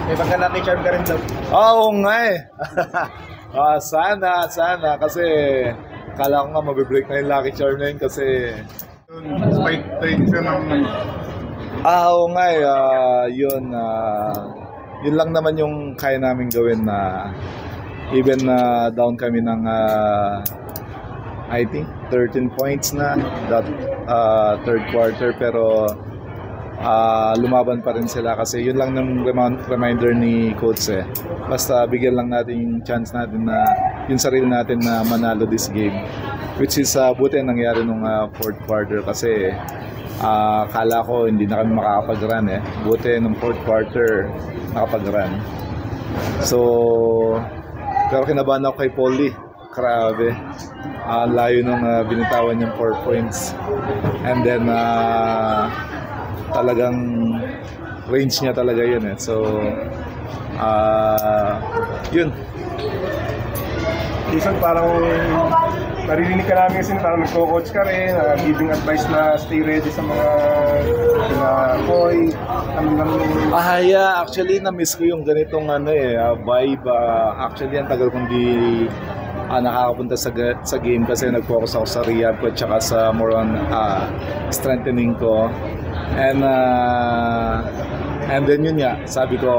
May pagka lucky charm ka rin daw. Oo nga eh. Sana kasi kala ko nga mabibreak na yung lucky charm na yun kasi Spike trade ka ng oo nga eh. Yun lang naman yung kaya namin gawin na even na down kami ng I think 13 points na that third quarter, pero lumaban pa rin sila kasi yun lang ng reminder ni coach eh. Basta bigyan lang natin yung chance natin na yung sarili natin na manalo this game, which is buti nangyari nung fourth quarter kasi kala ko hindi na kami makakapag-run eh. Buti nung fourth quarter nakapag-run. So pero kinabahan ako kay Polly. Grabe. Layo nung binitawan niyang 4 points. And then talagang range niya talaga yun eh. So yun. Isang parang naririnig ka namin kasi parang nagko-coach ka rin, giving advice na stay ready sa mga Koy. Yeah, actually na-miss ko yung ganitong vibe. Actually ang tagal kong di nakakapunta sa game kasi nag-focus ako sa rehab ko at saka sa more on strengthening ko. And then yun nga, sabi ko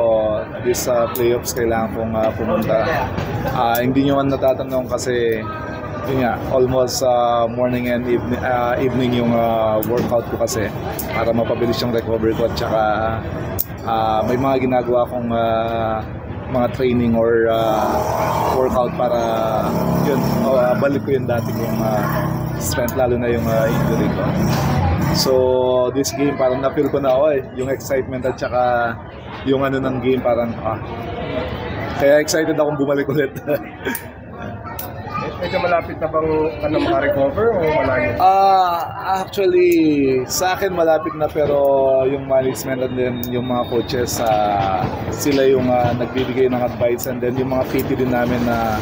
this playoffs kailangan kong pumunta. Hindi nyo man natatanong kasi yun nga, almost morning and evening yung workout ko kasi para mapabilis yung recovery ko at saka may mga ginagawa akong mga training or workout para yun, balik ko yung dati kong strength, lalo na yung injury ko. So this game parang na-feel ko na yung excitement at saka yung ng game parang kaya excited akong bumalik ulit. Medyo malapit na bang maka-recover o malayo? Actually, sa akin malapit na, pero yung management and then yung mga coaches, sila yung nagbibigay ng advice, and then yung mga PT din namin na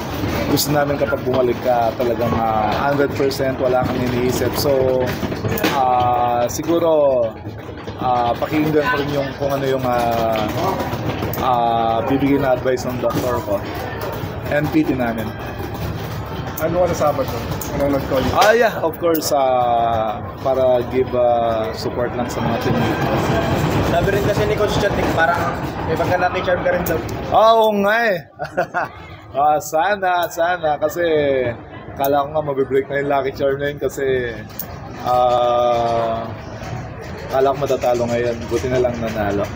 gusto namin kapag bumalik ka talagang 100% wala kang iniisip. So, siguro pakinggan ko rin yung kung ano yung bibigay na advice ng doctor ko and PT namin. Ano ka na Sabado? Anong nag-call? Yeah, of course, para give support lang sa mga teammates. Sabi rin kasi ni Coach Chatik, parang may pagka lucky charm ka rin daw. Oo nga eh. Sana kasi kala ko nga mabibreak na yung lucky charm na yun kasi kala ko matatalo ngayon, buti na lang nanalo.